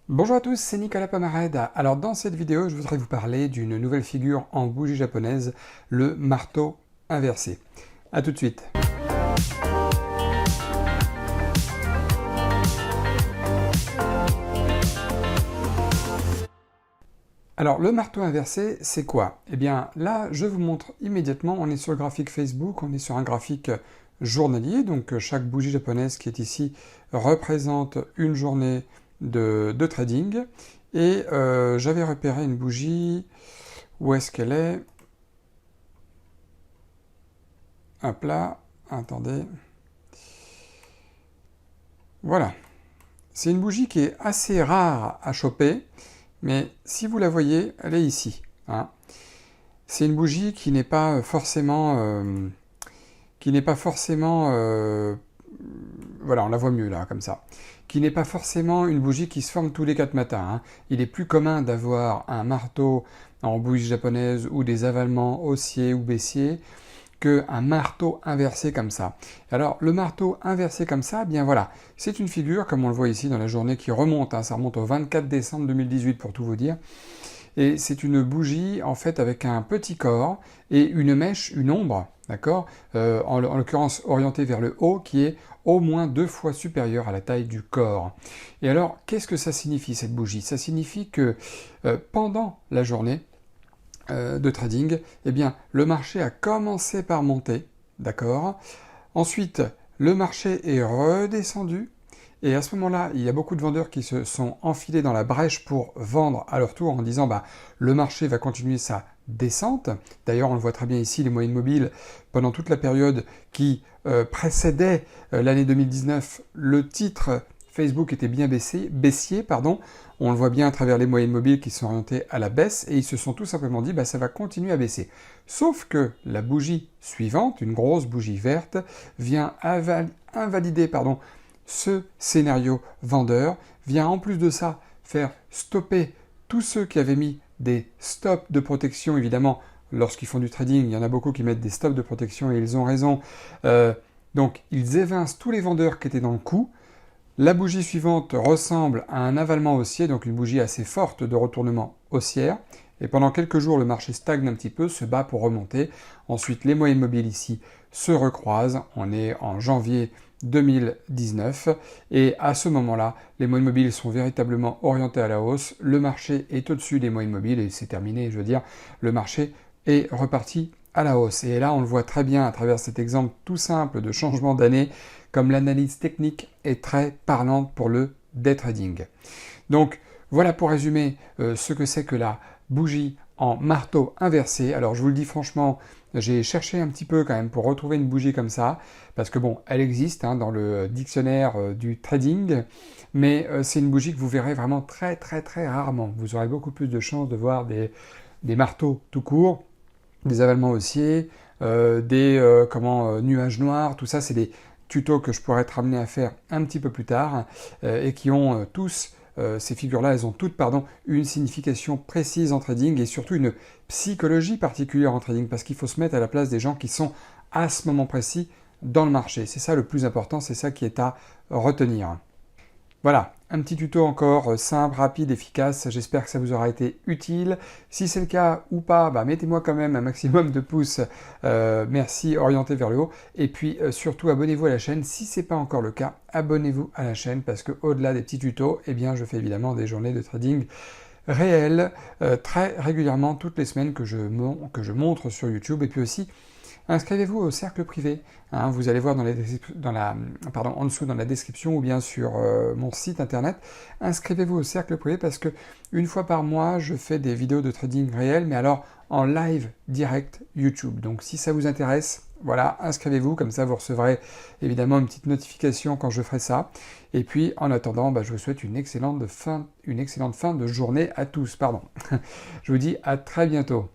Bonjour à tous, c'est Nicolas Pomarède. Alors dans cette vidéo, je voudrais vous parler d'une nouvelle figure en bougie japonaise, le marteau inversé. A tout de suite. Alors le marteau inversé, c'est quoi? Eh bien là, je vous montre immédiatement, on est sur le graphique Facebook, on est sur un graphique journalier, donc chaque bougie japonaise qui est ici représente une journée de trading. Et j'avais repéré une bougie, où est-ce qu'elle est? Hop là, attendez. Voilà. C'est une bougie qui est assez rare à choper, mais si vous la voyez, elle est ici. Hein. C'est une bougie qui n'est pas forcément... voilà, on la voit mieux là, comme ça. Qui n'est pas forcément une bougie qui se forme tous les 4 matins. Hein. Il est plus commun d'avoir un marteau en bougie japonaise ou des avalements haussiers ou baissiers qu'un marteau inversé comme ça. Alors le marteau inversé comme ça, eh bien voilà, c'est une figure comme on le voit ici dans la journée qui remonte, hein, ça remonte au 24 décembre 2018 pour tout vous dire. Et c'est une bougie en fait avec un petit corps et une mèche, une ombre, d'accord, en l'occurrence orientée vers le haut, qui est au moins 2 fois supérieure à la taille du corps. Et alors, qu'est-ce que ça signifie cette bougie? Ça signifie que pendant la journée de trading, eh bien, le marché a commencé par monter, d'accord. Ensuite, le marché est redescendu. Et à ce moment-là, il y a beaucoup de vendeurs qui se sont enfilés dans la brèche pour vendre à leur tour en disant bah, le marché va continuer sa descente. D'ailleurs, on le voit très bien ici, les moyennes mobiles, pendant toute la période qui précédait l'année 2019, le titre Facebook était bien baissier, pardon. On le voit bien à travers les moyennes mobiles qui sont orientées à la baisse et ils se sont tout simplement dit bah, ça va continuer à baisser. Sauf que la bougie suivante, une grosse bougie verte, vient invalider ce scénario vendeur, vient en plus de ça faire stopper tous ceux qui avaient mis des stops de protection. Évidemment, lorsqu'ils font du trading, il y en a beaucoup qui mettent des stops de protection et ils ont raison. Donc, ils évincent tous les vendeurs qui étaient dans le coup. La bougie suivante ressemble à un avalement haussier, donc une bougie assez forte de retournement haussière. Et pendant quelques jours, le marché stagne un petit peu, se bat pour remonter. Ensuite, les moyennes mobiles ici se recroisent. On est en janvier 2019. Et à ce moment-là, les moyennes mobiles sont véritablement orientées à la hausse. Le marché est au-dessus des moyennes mobiles et c'est terminé, je veux dire. Le marché est reparti à la hausse. Et là, on le voit très bien à travers cet exemple tout simple de changement d'année, comme l'analyse technique est très parlante pour le day trading. Donc, voilà pour résumer ce que c'est que la bougie en marteau inversé. Alors, je vous le dis franchement, j'ai cherché un petit peu quand même pour retrouver une bougie comme ça, parce que bon, elle existe hein, dans le dictionnaire du trading, mais c'est une bougie que vous verrez vraiment très très très rarement. Vous aurez beaucoup plus de chances de voir des marteaux tout court, des avalements haussiers, nuages noirs, tout ça, c'est des tutos que je pourrais être amené à faire un petit peu plus tard et qui ont tous, ces figures-là, elles ont toutes, une signification précise en trading et surtout une psychologie particulière en trading parce qu'il faut se mettre à la place des gens qui sont à ce moment précis dans le marché. C'est ça le plus important, c'est ça qui est à retenir. Voilà, un petit tuto encore simple, rapide, efficace, j'espère que ça vous aura été utile. Si c'est le cas ou pas, bah, mettez-moi quand même un maximum de pouces, merci, orienté vers le haut. Et puis surtout, abonnez-vous à la chaîne. Si ce n'est pas encore le cas, abonnez-vous à la chaîne parce qu'au-delà des petits tutos, eh bien, je fais évidemment des journées de trading réelles, très régulièrement, toutes les semaines que je montre sur YouTube. Et puis aussi, inscrivez-vous au cercle privé. Hein, vous allez voir en dessous dans la description ou bien sur mon site internet. Inscrivez-vous au cercle privé parce que une fois par mois, je fais des vidéos de trading réel, mais alors en live direct YouTube. Donc si ça vous intéresse, voilà, inscrivez-vous, comme ça vous recevrez évidemment une petite notification quand je ferai ça. Et puis en attendant, je vous souhaite une excellente fin de journée à tous. Je vous dis à très bientôt.